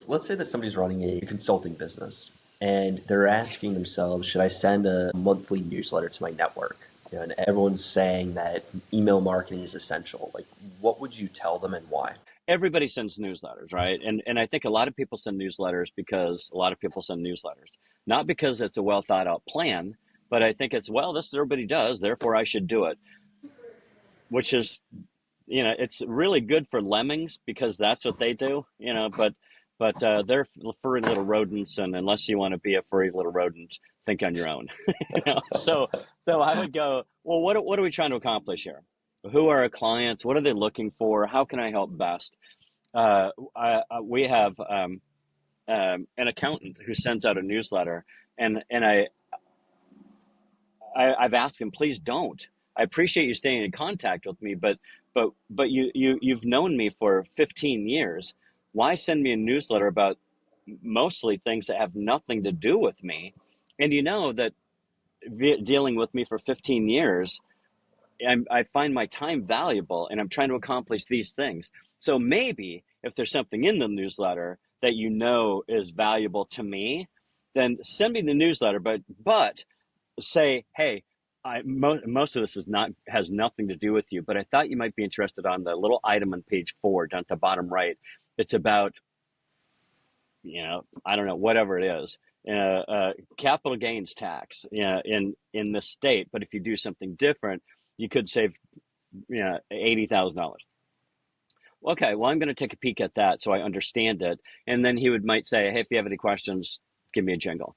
Let's say that somebody's running a consulting business and they're asking themselves, should I send a monthly newsletter to my network? And everyone's saying that email marketing is essential. Like, what would you tell them and why? Everybody sends newsletters, right? And I think a lot of people send newsletters because a lot of people send newsletters, not because it's a well thought out plan, but I think it's, well, this everybody does, therefore I should do it, which is, it's really good for lemmings because that's what they do, but they're furry little rodents, and unless you want to be a furry little rodent, think on your own. So I would go, well, what are we trying to accomplish here? Who are our clients? What are they looking for? How can I help best? We have an accountant who sends out a newsletter, and I've asked him, please don't. I appreciate you staying in contact with me, but you've known me for 15 years. Why send me a newsletter about mostly things that have nothing to do with me? And you know that dealing with me for 15 years, I find my time valuable, and I'm trying to accomplish these things. So maybe if there's something in the newsletter that you know is valuable to me, then send me the newsletter. But say, hey, most of this has nothing to do with you, but I thought you might be interested on the little item on page 4 down at the bottom right. It's about, I don't know, whatever it is, capital gains tax, in the state. But if you do something different, you could save, $80,000. Okay, well, I'm going to take a peek at that so I understand it. And then he might say, hey, if you have any questions, give me a jingle.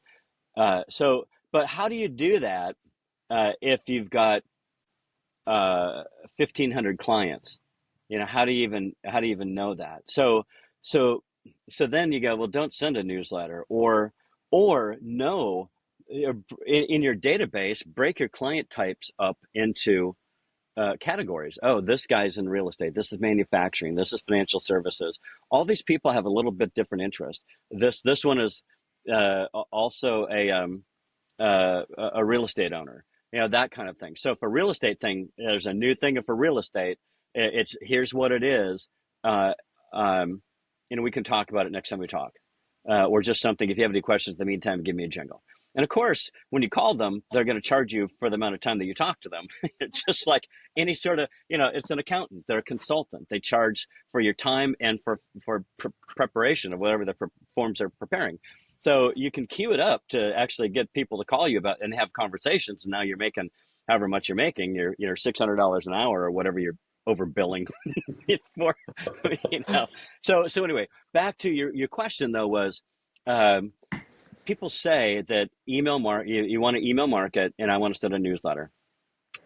But how do you do that if you've got 1,500 clients? How do you even know that? So then you go, well, don't send a newsletter, or no, in your database, break your client types up into categories. Oh, this guy's in real estate. This is manufacturing. This is financial services. All these people have a little bit different interest. This one is also a real estate owner, that kind of thing. So for real estate thing, there's a new thing for real estate. It's here's what it is. Uh, we can talk about it next time we talk, or just something. If you have any questions in the meantime, give me a jingle. And of course, when you call them, they're going to charge you for the amount of time that you talk to them. It's just like any sort of, it's an accountant. They're a consultant. They charge for your time and for preparation of whatever the forms they're preparing. So you can queue it up to actually get people to call you about and have conversations. And now you're making however much you're making, you're $600 an hour or whatever you're overbilling for, you know. So anyway, back to your question though was, um, people say that you want to email market, and I want to send a newsletter.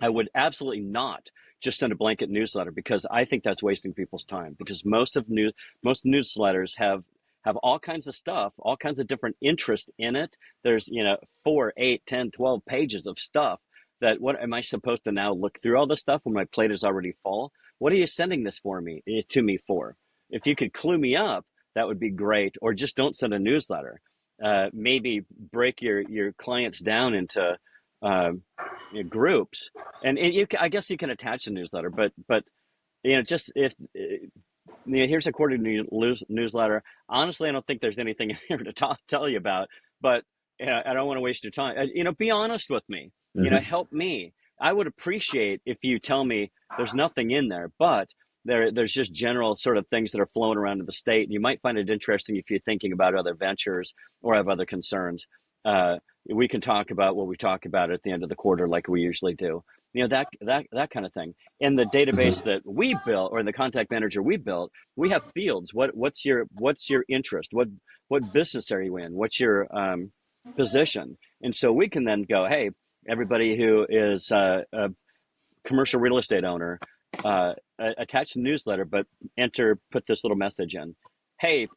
I would absolutely not just send a blanket newsletter, because I think that's wasting people's time, because most newsletters have all kinds of stuff, all kinds of different interest in it. There's, 4, 8, 10, 12 pages of stuff that, what am I supposed to now look through all this stuff when my plate is already full? What are you sending this to me for? If you could clue me up, that would be great. Or just don't send a newsletter. Maybe break your clients down into groups, and I guess you can attach a newsletter, but just if here's a quarterly newsletter. Honestly, I don't think there's anything in here to tell you about, but I don't want to waste your time. Be honest with me. Hmm. Help me. I would appreciate if you tell me there's nothing in there, but there's just general sort of things that are flowing around in the state. And you might find it interesting if you're thinking about other ventures or have other concerns. We can talk about what we talk about at the end of the quarter, like we usually do. That kind of thing. In the database Hmm. that we built, or in the contact manager we built, we have fields. What's your interest? What business are you in? What's your position? And so we can then go, hey, everybody who is a commercial real estate owner, attach the newsletter, but put this little message in. Hey,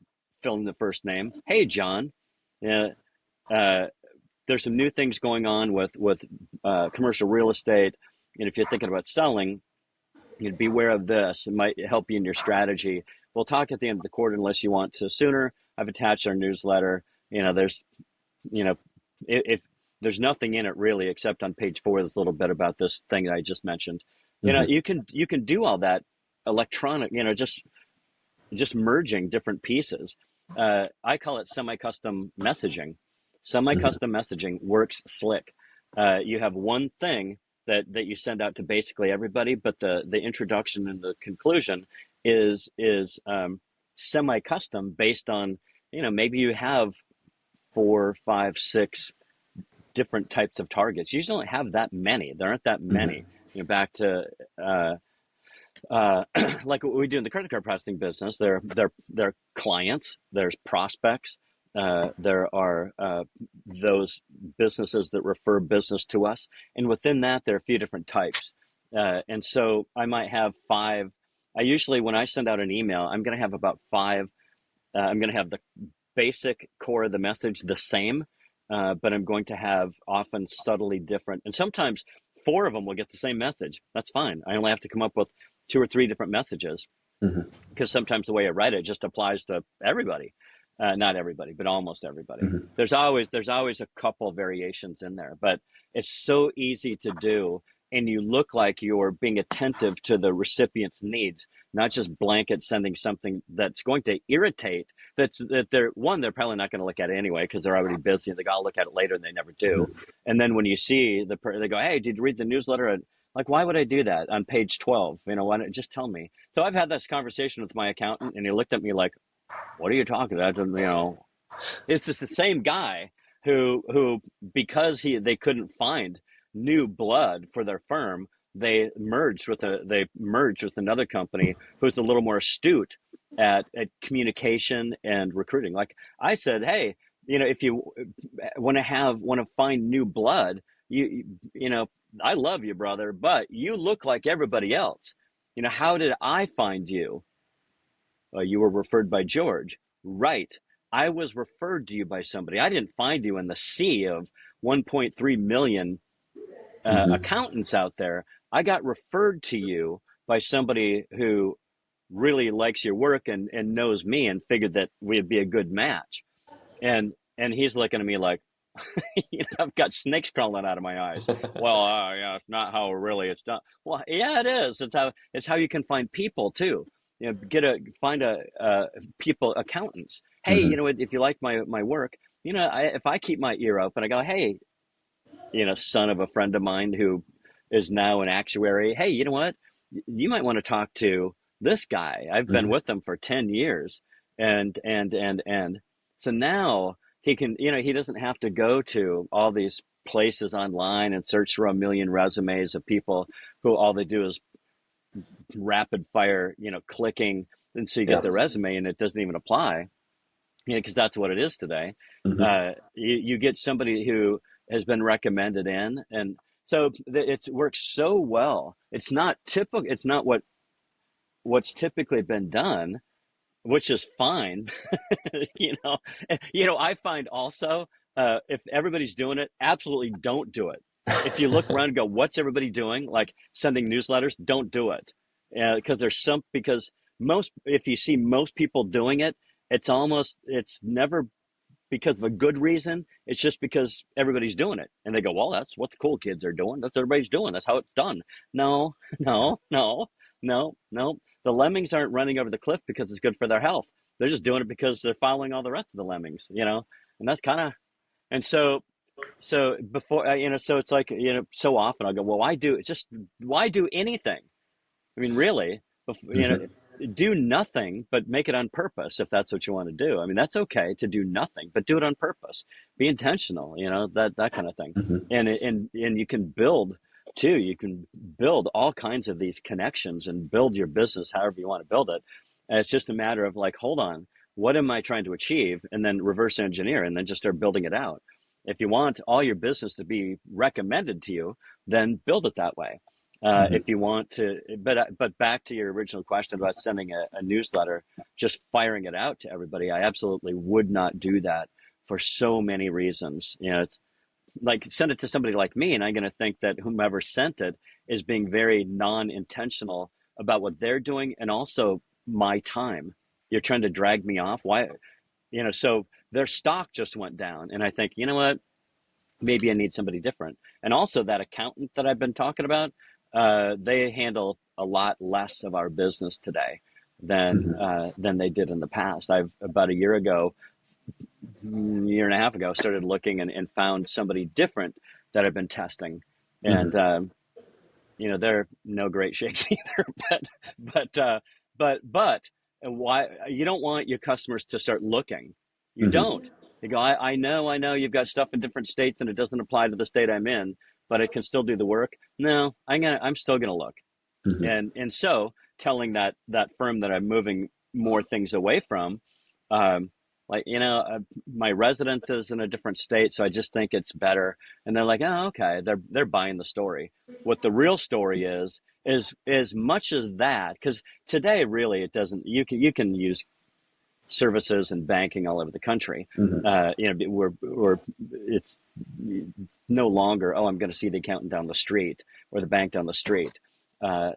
fill in the first name. Hey, John. Uh, uh, there's some new things going on with commercial real estate, and if you're thinking about selling, beware of this. It might help you in your strategy. We'll talk at the end of the quarter unless you want to sooner. I've attached our newsletter. There's, if there's nothing in it really, except on page 4, there's a little bit about this thing that I just mentioned. Hmm. You can do all that electronic, just merging different pieces. I call it semi-custom messaging. Semi-custom messaging works slick. You have one thing that you send out to basically everybody, but the introduction and the conclusion is semi-custom based on, maybe you have four, five, six different types of targets. You usually don't have that many. There aren't that Mm-hmm. many. Back to uh, uh, like what we do in the credit card processing business. There are clients, there's prospects, there are those businesses that refer business to us, and within that, there are a few different types. And so I might have five. I usually, when I send out an email, I'm going to have about five. I'm going to have the basic core of the message the same, but I'm going to have often subtly different. And sometimes four of them will get the same message. That's fine. I only have to come up with two or three different messages Mm-hmm. because sometimes the way I write it just applies to everybody. Not everybody, but almost everybody. Mm-hmm. There's always a couple variations in there, but it's so easy to do, and you look like you're being attentive to the recipient's needs, not just blanket sending something that's going to irritate. They're probably not going to look at it anyway because they're already busy. They got to look at it later, and they never do. And then when you see they go, "Hey, did you read the newsletter?" And like, why would I do that on page 12? Why don't just tell me? So I've had this conversation with my accountant, and he looked at me like, "What are you talking about?" It's just the same guy who because they couldn't find new blood for their firm, they merged with another company who's a little more astute at communication and recruiting. Like I said, hey, if you want to find new blood, you know, I love you, brother, but you look like everybody else. How did I find you? You were referred by George. Right. I was referred to you by somebody. I didn't find you in the sea of 1.3 million Mm-hmm. accountants out there. I got referred to you by somebody who really likes your work and knows me and figured that we'd be a good match. And he's looking at me like, I've got snakes crawling out of my eyes. Well, yeah, it's not how really it's done. Well, yeah, it is. It's how you can find people too. Find people accountants. Hey, Mm-hmm. if you like my work, if I keep my ear open, I go, hey, son of a friend of mine who is now an actuary. Hey, you know what? You might want to talk to this guy. I've been Mm-hmm. with him for 10 years. And so now he can, he doesn't have to go to all these places online and search for a million resumes of people who all they do is rapid fire, clicking. And so you get Yeah. the resume and it doesn't even apply, because that's what it is today. Mm-hmm. You get somebody who has been recommended in, and so it works so well. It's not typical. It's not what's typically been done, which is fine. you know, I find also, if everybody's doing it, absolutely don't do it. If you look around and go, what's everybody doing? Like sending newsletters, don't do it. Because if you see most people doing it, it's never because of a good reason. It's just because everybody's doing it. And they go, well, that's what the cool kids are doing. That's what everybody's doing. That's how it's done. No, no, no, no, no. The lemmings aren't running over the cliff because it's good for their health. They're just doing it because they're following all the rest of the lemmings. And that's kind of, and so before, so it's like, so often I'll go, well, why do anything? I mean, really, Mm-hmm. do nothing, but make it on purpose if that's what you want to do. I mean, that's okay to do nothing, but do it on purpose. Be intentional, that kind of thing. Mm-hmm. And you can build too. You can build all kinds of these connections and build your business however you want to build it. And it's just a matter of like, hold on, what am I trying to achieve? And then reverse engineer and then just start building it out. If you want all your business to be recommended to you, then build it that way. Mm-hmm. If you want to, but back to your original question about sending a newsletter, just firing it out to everybody, I absolutely would not do that for so many reasons. It's like send it to somebody like me, and I'm going to think that whomever sent it is being very non-intentional about what they're doing, and also my time. You're trying to drag me off. Why? So their stock just went down, and I think, you know what? Maybe I need somebody different. And also that accountant that I've been talking about, they handle a lot less of our business today. Hmm. than they did in the past. I've about a year ago, year and a half ago, started looking and found somebody different that I've been testing, and Hmm. they're no great shakes either. But but and why you don't want your customers to start looking? You don't. Hmm. They go, I know you've got stuff in different states and it doesn't apply to the state I'm in, but it can still do the work. No, I'm still gonna look. Hmm. And so telling that firm that I'm moving more things away from, um, like my residence is in a different state, so I just think it's better. And they're like, oh, okay, they're buying the story. What the real story is as much as that, because today really it doesn't. You can use services and banking all over the country. Hmm. We're it's no longer, oh, I'm going to see the accountant down the street or the bank down the street.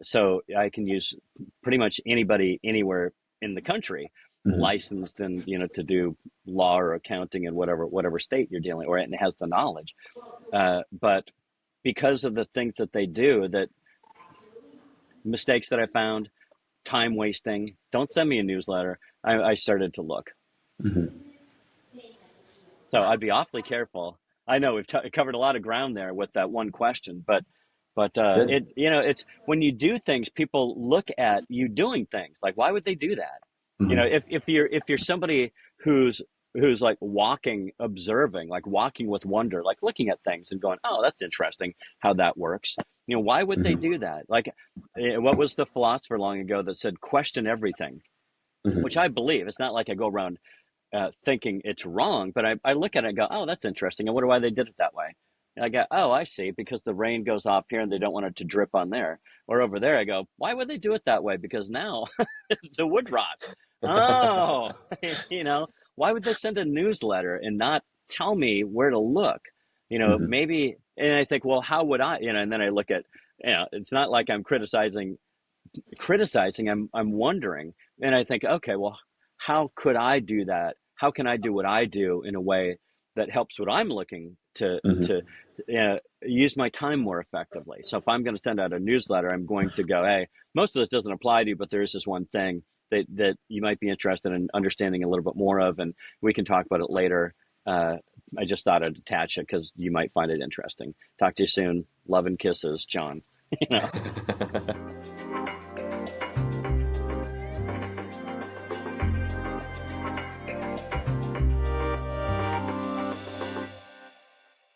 So I can use pretty much anybody anywhere in the country Hmm. licensed and to do law or accounting in whatever state you're dealing or and has the knowledge. But because of the things that they do, that mistakes that I found, time wasting, don't send me a newsletter. I started to look. Hmm. So I'd be awfully careful. I know we've covered a lot of ground there with that one question, but Good. it's when you do things, people look at you doing things. Like, why would they do that? Hmm. If you're somebody who's like walking, observing, like walking with wonder, like looking at things and going, oh, that's interesting how that works. Why would they Hmm. do that? Like, what was the philosopher long ago that said, question everything? Which Hmm. I believe. It's not like I go around thinking it's wrong, but I look at it and go, oh, that's interesting. I wonder why they did it that way. And I go, oh, I see, because the rain goes off here and they don't want it to drip on there. Or over there, I go, why would they do it that way? Because now the wood rots. Oh, why would they send a newsletter and not tell me where to look? Hmm. Maybe, and I think, well, how would I, and then I look at, it's not like I'm criticizing, I'm wondering. And I think, okay, well, how could I do that? How can I do what I do in a way that helps what I'm looking to Hmm. use my time more effectively? So if I'm going to send out a newsletter, I'm going to go, hey, most of this doesn't apply to you, but there is this one thing that you might be interested in understanding a little bit more of, and we can talk about it later. I just thought I'd attach it because you might find it interesting. Talk to you soon. Love and kisses, John. you know